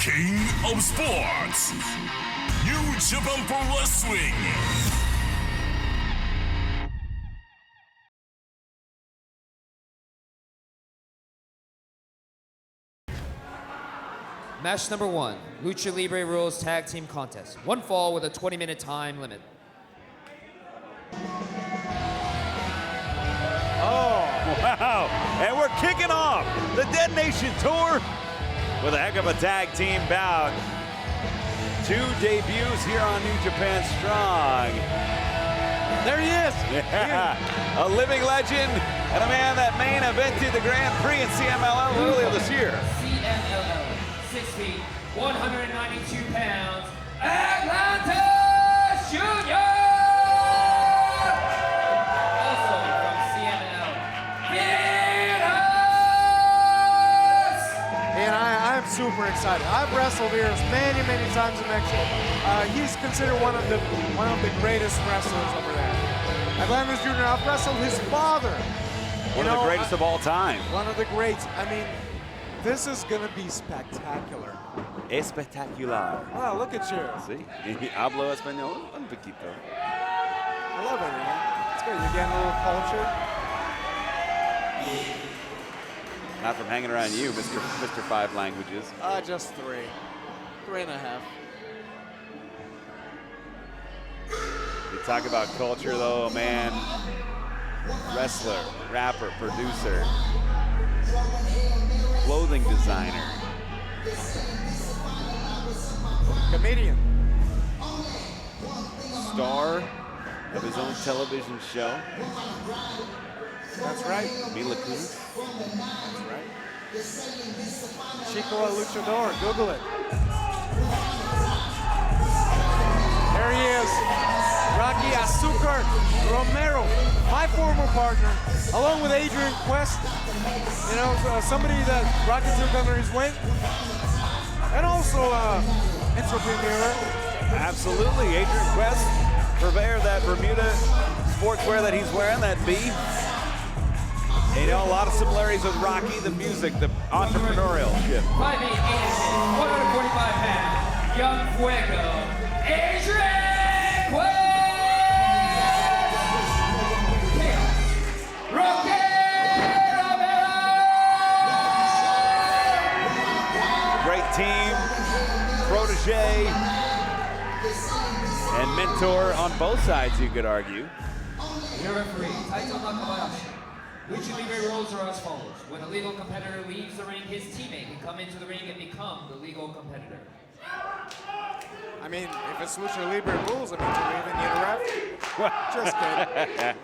King of Sports, New Japan Pro Wrestling. Match number 1, Lucha Libre Rules Tag Team Contest. One fall with a 20-minute time limit. Oh, wow. And we're kicking off the Dead Nation Tour with a heck of a tag team bout. 2 debuts here on New Japan Strong. There he is. Yeah. A living legend and a man that main evented the Grand Prix in CMLL earlier this year. CMLL, 6 feet, 192 pounds, Atlantis Jr. Also from CMLL, Virus. And I'm super excited. I've wrestled here many times in Mexico. He's considered one of the greatest wrestlers over there. Atlantis Jr. I've wrestled his father. One of the greatest of all time. One of the greats. I mean, this is gonna be spectacular. Espectacular. Wow, look at you. See? Hablo español un poquito. I love it, man. It's good. You're getting a little culture. Not from hanging around you, Mr. 5 languages. Just 3. 3.5. You talk about culture though, man. Wrestler, rapper, producer, clothing designer, Comedian. star of his own television show. That's right. Mila Kunis. That's right. Chico El Luchador. Google it. There he is. Rocky Azúcar Romero, my former partner, along with Adrian Quest. You know, somebody that Rocky took under his wing. And also entrepreneur. Absolutely, Adrian Quest, purveyor of that Bermuda sportswear that he's wearing, that B. And, you know, a lot of similarities with Rocky, the music, the entrepreneurial shit. 5'8", 145 pounds, Young Fuego, Adrian Quest! Rocky Romero! Great team, protege, and mentor on both sides, you could argue. Your referee, Taito Nakabayashi. Lucha Libre rules are as follows. When a legal competitor leaves the ring, his teammate can come into the ring and become the legal competitor. I mean, if it's Lucha Libre rules, I mean, do we even need a ref? Just kidding.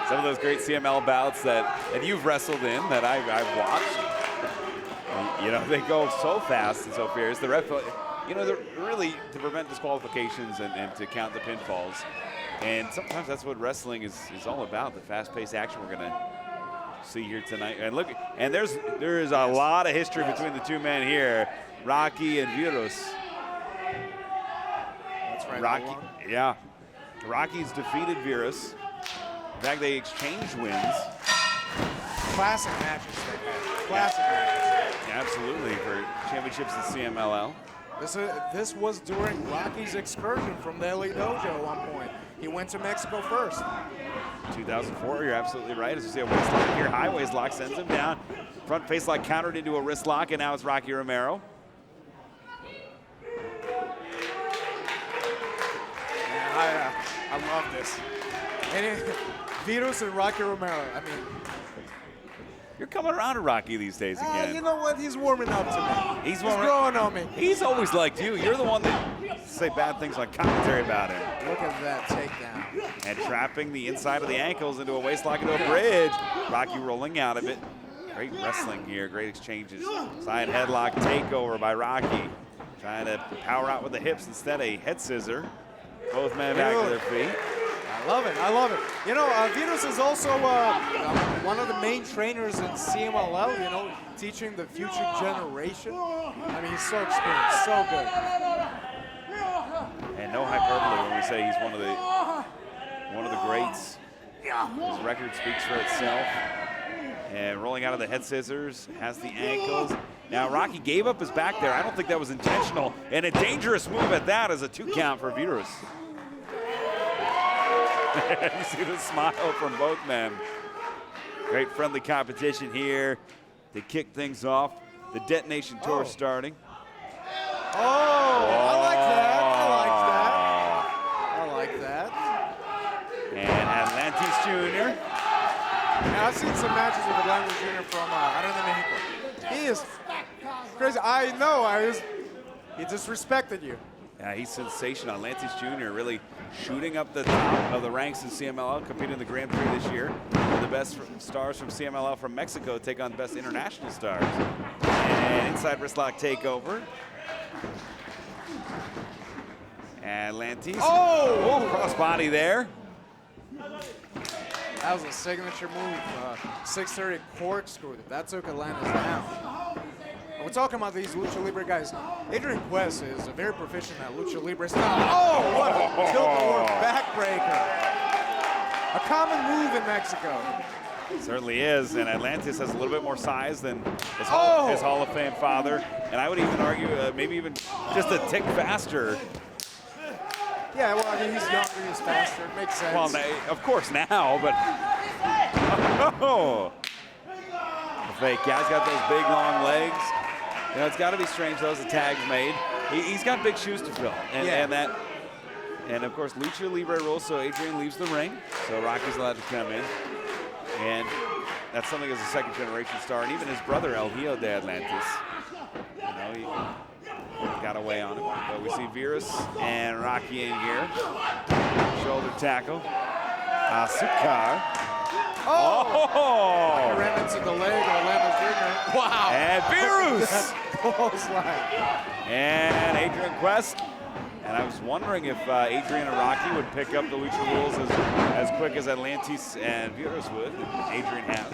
Some of those great CML bouts that you've wrestled in that I've watched. You know, they go so fast and so fierce. The ref, you know, they're really to prevent disqualifications and to count the pinfalls. And sometimes that's what wrestling is all about, the fast-paced action we're gonna see here tonight. And look, and there is a lot of history between the two men here, Rocky and Virus. That's right. Rocky, yeah. Rocky's defeated Virus. In fact, they exchanged wins. Classic matches they've had. Classic matches. Yeah, absolutely, for championships in CMLL. This was during Rocky's excursion from the LA Dojo at one point. He went to Mexico first. 2004, you're absolutely right. As you see a waist lock here, high waist lock sends him down. Front face lock countered into a wrist lock, and now it's Rocky Romero. Yeah, I love this. And Virus and Rocky Romero, I mean. You're coming around to Rocky these days again. You know what? He's warming up to me. He's growing on me. He's always liked you. You're the one that say bad things on commentary about him. Look at that takedown. And trapping the inside of the ankles into a waist lock into a bridge. Rocky rolling out of it. Great wrestling here, great exchanges. Side headlock takeover by Rocky. Trying to power out with the hips instead, a head scissor. Both men back to their feet. I love it, I love it. You know, Virus is also one of the main trainers in CMLL, you know, teaching the future generation. I mean, he's so experienced, so good. And no hyperbole when we say he's one of the greats. His record speaks for itself. And rolling out of the head scissors, has the ankles. Now, Rocky gave up his back there. I don't think that was intentional. And a dangerous move at that as a 2 count for Virus. You see the smile from both men. Great friendly competition here to kick things off. The Detonation Tour starting. Oh, I like that. I like that. And Atlantis Jr. Now, I've seen some matches with Atlantis Jr. from Mexico. He is crazy. I know. He disrespected you. Yeah, he's sensational. Atlantis Jr. really shooting up the top of the ranks in CMLL, competing in the Grand Prix this year. The best stars from CMLL from Mexico take on the best international stars. And inside wristlock takeover. Atlantis. Oh, crossbody there. That was a signature move. 630 corkscrew. That took Atlantis down. We're talking about these Lucha Libre guys. Adrian Quest is very proficient at Lucha Libre style. Oh, what a tilt-a-war backbreaker. A common move in Mexico. It certainly is, and Atlantis has a little bit more size than his Hall of Fame father. And I would even argue maybe even just a tick faster. Yeah, well, I mean, he's younger, he's faster. It makes sense. Well, of course now, but the fake guy's got those big, long legs. You know, it's got to be strange those the tags made. He's got big shoes to fill, and of course Lucha Libre rules. So Adrian leaves the ring, so Rocky's allowed to come in, and that's something as a second-generation star, and even his brother El Hijo de Atlantis. You know, he got away on him. But we see Virus and Rocky in here. Shoulder tackle. Azúcar. Oh! He ran into the leg of Atlantis Jr. Wow! And Virus! Clothesline. And Adrian Quest. And I was wondering if Adrian and Rocky would pick up the Lucha rules as quick as Atlantis and Virus would. Adrian has.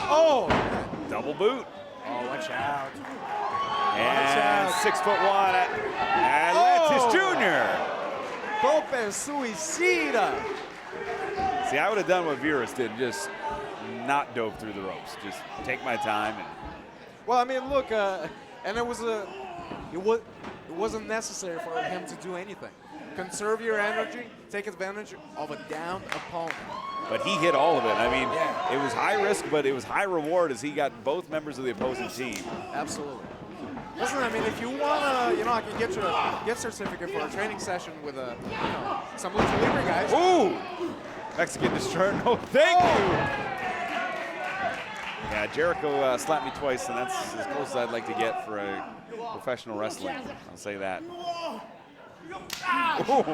Oh! Double boot. Oh, watch out. And 6'1" Atlantis Jr. Tope suicida. See, I would have done what Virus did, just not dove through the ropes. Just take my time. Well, I mean, look, and it wasn't necessary for him to do anything. Conserve your energy, take advantage of a downed opponent. But he hit all of it. I mean, It was high risk, but it was high reward as he got both members of the opposing team. Absolutely. Listen, I mean, if you wanna, I can get you a gift certificate for a training session with some Lucha Libre guys. Ooh! Mexican Destroyer, no thank you! Yeah, Jericho slapped me twice, and that's as close as I'd like to get for a professional wrestling. I'll say that. Ooh.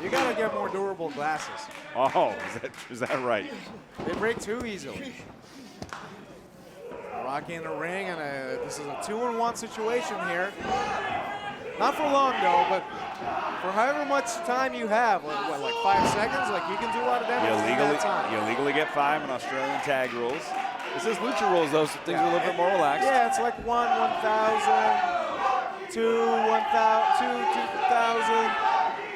You gotta get more durable glasses. Oh, is that right? They break too easily. Rocky in the ring, and this is a 2-on-1 situation here. Not for long though, but for however much time you have, like 5 seconds, like you can do a lot of damage in that time. You legally get 5 in Australian tag rules. This is Lucha rules though, so things are a little bit more relaxed. Yeah, it's like 1,000, 2, 2,000,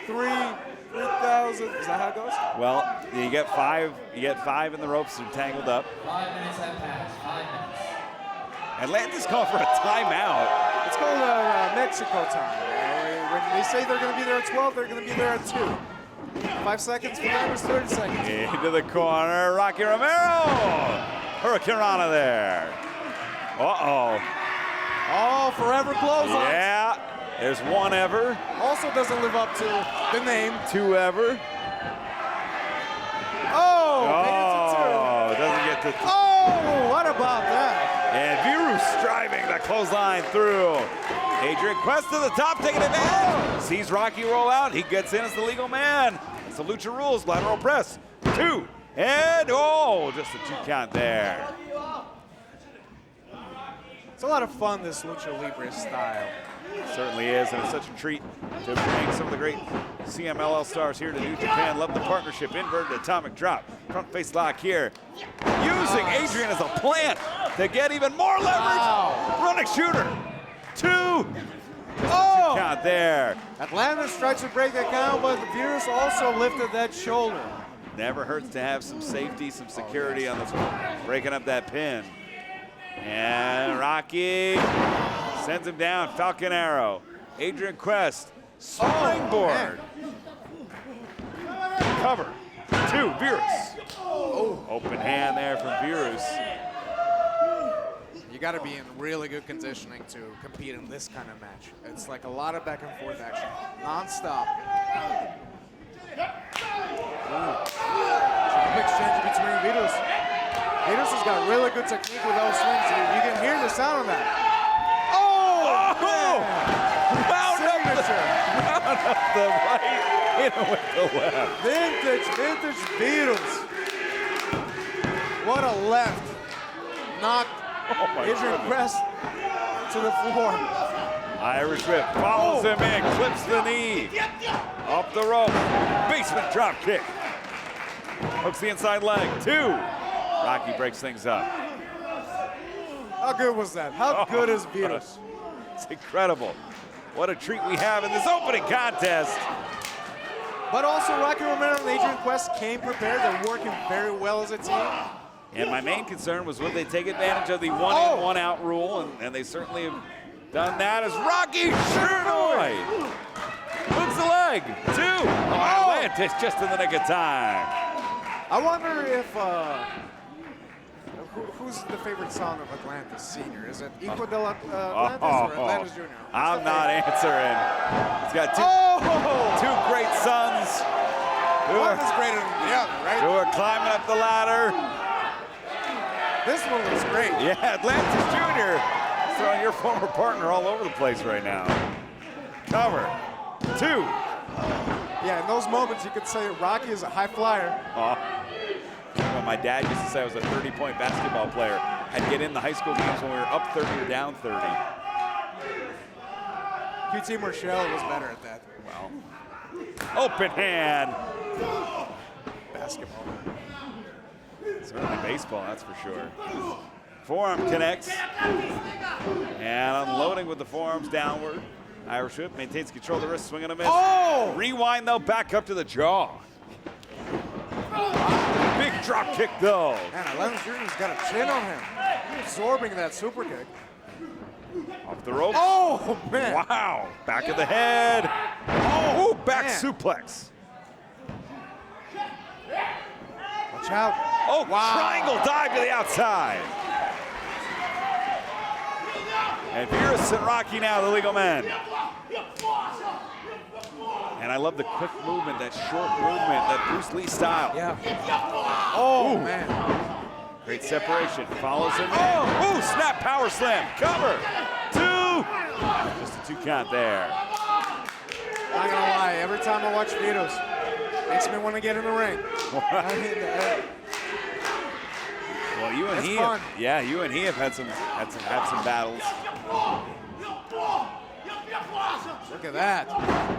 3,000. Is that how it goes? Well, you get 5. You get 5 in the ropes. They're tangled up. 5 minutes have passed. 5 minutes. Atlantis called for a timeout. It's called Mexico time. When they say they're going to be there at 12, they're going to be there at 2. 5 seconds for them is 30 seconds. Into the corner, Rocky Romero. Hurricanrana there. Uh-oh. Oh, forever clothesline. Yeah, there's one ever. Also doesn't live up to the name. 2 ever. Oh, doesn't get to. Oh, what about that? And Virus driving the clothesline through. Adrian Quest to the top, taking advantage. Sees Rocky roll out. He gets in as the legal man. It's the Lucha rules. Lateral press. 2. And just a 2 count there. It's a lot of fun, this Lucha Libre style. Certainly is, and it's such a treat to bring some of the great CMLL stars here to New Japan. Love the partnership. Inverted atomic drop. Front face lock here. Using Adrian as a plant to get even more leverage. Wow. Running shooter. 2. 2 count there. Atlantis tries to break that count, but Virus also lifted that shoulder. Never hurts to have some safety, some security on this one. Breaking up that pin. And Rocky sends him down, Falcon Arrow. Adrian Quest, springboard. Cover, 2, Virus. Open hand there from Virus. You got to be in really good conditioning to compete in this kind of match. It's like a lot of back and forth action, non-stop. Big exchange between Virus. Virus has got really good technique with those swings. You can hear the sound of that. Wound up the right, hit him with the left. Vintage Virus. What a left. Knocked Adrian Quest to the floor. Irish whip, follows him in, clips the knee. Up the rope, basement drop kick. Hooks the inside leg, 2. Rocky breaks things up. How good was that? How good is Virus? It's incredible. What a treat we have in this opening contest. But also Rocky Romero and Adrian Quest came prepared. They're working very well as a team. And my main concern was would they take advantage of the one in, one out rule, and they certainly have done that as Rocky Shurnoi hooks the leg, 2. Atlantis just in the nick of time. I wonder if, who's the favorite son of Atlantis Sr.? Is it Equal de Atlantis or Atlantis Jr.? I'm not answering. He's got 2 great sons One is greater than the other, right? who are climbing up the ladder. This one was great. Yeah, Atlantis Jr. throwing your former partner all over the place right now. Cover, 2. Yeah, in those moments you could say Rocky is a high flyer. Well, my dad used to say I was a 30-point basketball player. I'd get in the high school games when we were up 30 or down 30. QT Marshall was better at that. Well, open hand. Basketball. Certainly baseball, that's for sure. Forearm connects. And unloading with the forearms downward. Irish whip maintains control of the wrist, swing and a miss. Rewind though, back up to the jaw. Big drop kick though. Man, Atlantis Jr.'s got a chin on him. Absorbing that super kick. Off the ropes. Oh, man. Wow. Back of the head. Oh, back suplex. Watch out. Oh, triangle dive to the outside. And Virus and Rocky now, the legal men. And I love the quick movement, that short movement, that Bruce Lee style. Yeah. Oh, man. Great separation. Follows him in. Ooh, snap power slam. Cover. 2. Just a 2 count there. Not gonna lie, every time I watch Virus, makes me want to get in the ring. Well, you and It's he, fun. you and he have had some battles. Look at that.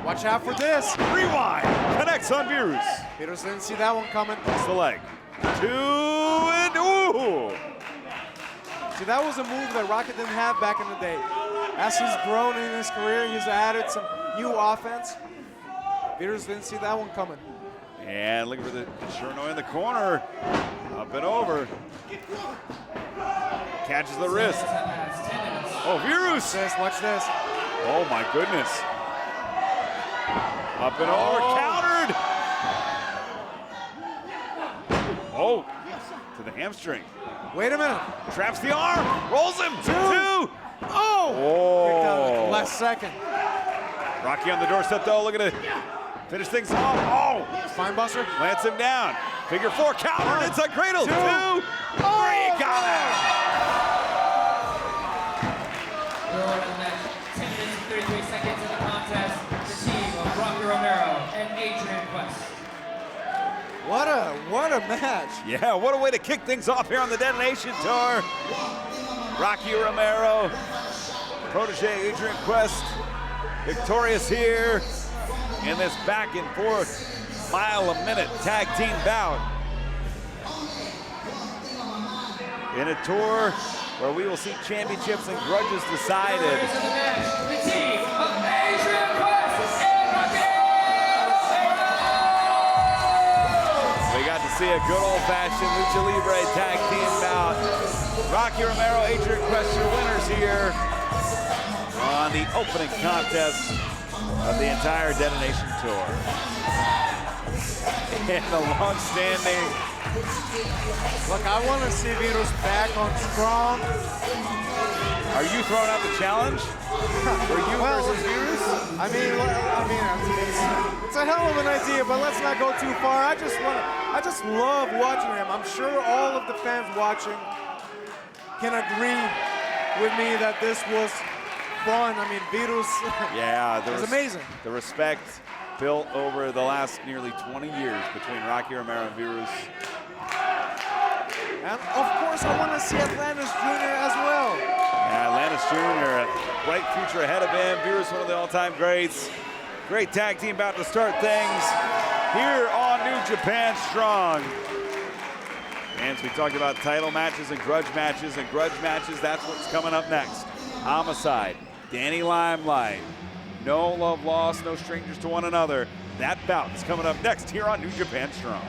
Watch out for this. Rewind. Connects on Virus. Virus didn't see that one coming. Hits the leg. 2 and ooh. See, that was a move that Rocky didn't have back in the day. As he's grown in his career, he's added some new offense. Virus didn't see that one coming. And looking for the Shurnoi in the corner. Up and over. Catches the wrist. Oh, Virus. Watch this. Oh, my goodness. Up and over. Countered. Oh, to the hamstring. Wait a minute. Traps the arm. Rolls him. 2. Oh! Kicked out at the last second. Rocky on the doorstep, though. Looking to finish things off. Oh! Spine buster. Plants him down. Figure 4 counter. Inside cradle. 2. 3. Got it. We're over the match. 10 minutes and 33 seconds in the contest. The team of Rocky Romero and Adrian Quest. What a match. Yeah, what a way to kick things off here on the Detonation Tour. Rocky Romero, protege Adrian Quest, victorious here in this back and forth mile-a-minute tag team bout. In a tour where we will see championships and grudges decided. Winners of the match, the team of Adrian Quest and Rocky Romero. We got to see a good old-fashioned Lucha Libre tag team bout. Rocky Romero, Adrian Quest, your winners here on the opening contest of the entire Detonation Tour. And the long-standing... Look, I want to see Virus back on Strong. Are you throwing out the challenge? For you versus Virus? I mean, it's a hell of an idea, but let's not go too far. I just love watching him. I'm sure all of the fans watching can agree with me that this was fun. I mean, Virus was amazing. The respect built over the last nearly 20 years between Rocky Romero and Virus. And of course, I want to see Atlantis Jr. as well. Yeah, Atlantis Jr., a bright future ahead of him. Virus, one of the all-time greats. Great tag team about to start things here on New Japan Strong. And as we talked about title matches and grudge matches, that's what's coming up next. Homicide, Danny Limelight. No love lost, no strangers to one another. That bout is coming up next here on New Japan Strong.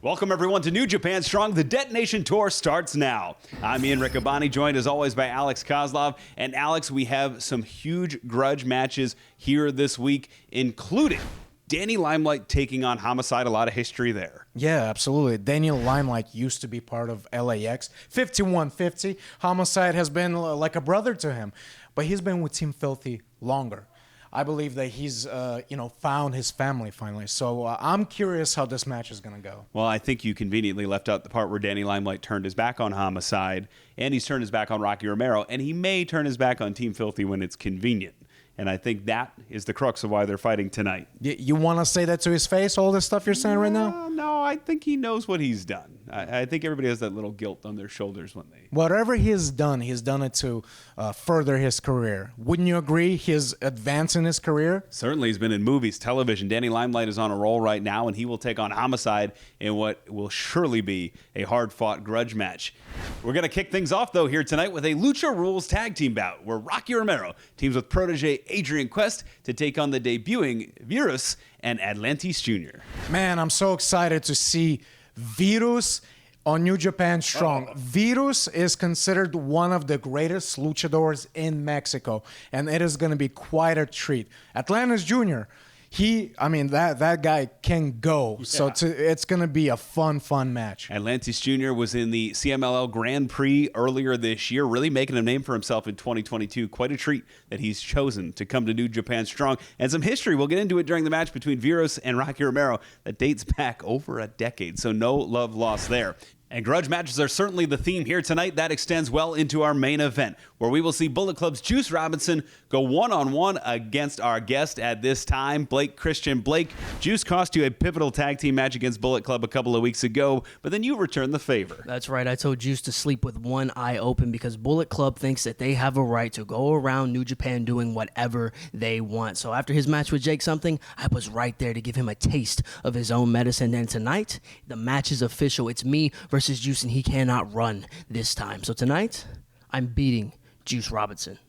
Welcome everyone to New Japan Strong. The Detonation Tour starts now. I'm Ian Riccaboni, joined as always by Alex Kozlov. And Alex, we have some huge grudge matches here this week, including Danny Limelight taking on Homicide. A lot of history there. Yeah, absolutely. Daniel Limelight used to be part of LAX. 5150. Homicide has been like a brother to him, but he's been with Team Filthy longer. I believe that he's, found his family finally. So I'm curious how this match is going to go. Well, I think you conveniently left out the part where Danny Limelight turned his back on Homicide, and he's turned his back on Rocky Romero, and he may turn his back on Team Filthy when it's convenient. And I think that is the crux of why they're fighting tonight. You want to say that to his face, all this stuff you're saying right now? No, I think he knows what he's done. I think everybody has that little guilt on their shoulders when they... Whatever he's done it to further his career. Wouldn't you agree he's advancing his career? Certainly, he's been in movies, television. Danny Limelight is on a roll right now, and he will take on Homicide in what will surely be a hard-fought grudge match. We're going to kick things off, though, here tonight with a Lucha Rules tag team bout, where Rocky Romero teams with protege Adrian Quest to take on the debuting Virus and Atlantis Jr. Man, I'm so excited to see Virus on New Japan Strong. Virus is considered one of the greatest luchadors in Mexico, and it is going to be quite a treat. Atlantis Jr., that guy can go. Yeah. So it's going to be a fun match. Atlantis Jr. was in the CMLL Grand Prix earlier this year, really making a name for himself in 2022. Quite a treat that he's chosen to come to New Japan Strong. And some history, we'll get into it during the match between Virus and Rocky Romero that dates back over a decade. So no love lost there. And grudge matches are certainly the theme here tonight. That extends well into our main event, where we will see Bullet Club's Juice Robinson go one-on-one against our guest at this time, Blake Christian. Blake, Juice cost you a pivotal tag team match against Bullet Club a couple of weeks ago, but then you returned the favor. That's right. I told Juice to sleep with one eye open because Bullet Club thinks that they have a right to go around New Japan doing whatever they want. So after his match with Jake Something, I was right there to give him a taste of his own medicine. And tonight, the match is official. It's me versus Juice, and he cannot run this time. So tonight, I'm beating Juice Robinson.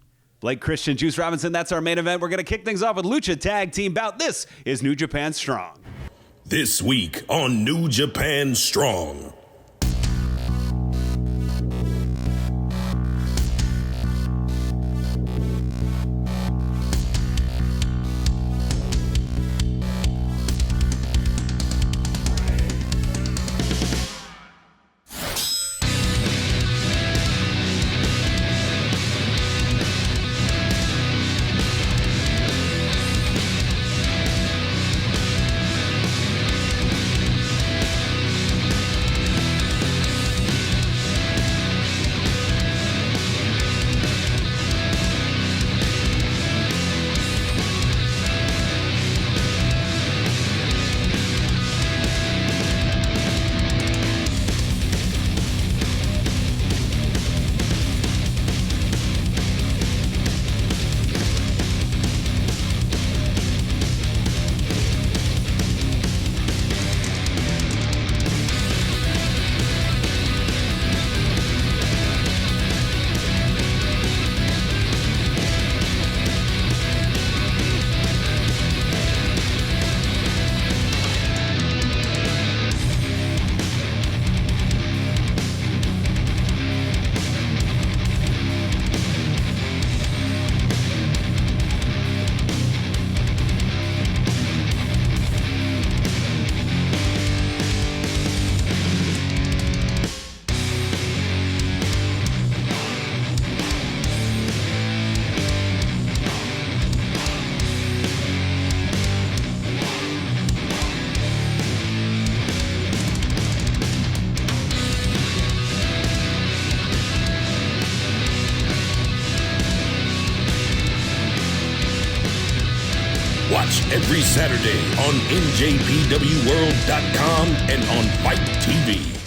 Blake Christian, Juice Robinson, that's our main event. We're going to kick things off with Lucha Tag Team Bout. This is New Japan Strong. This week on New Japan Strong. Watch every Saturday on NJPWWorld.com and on FITE TV.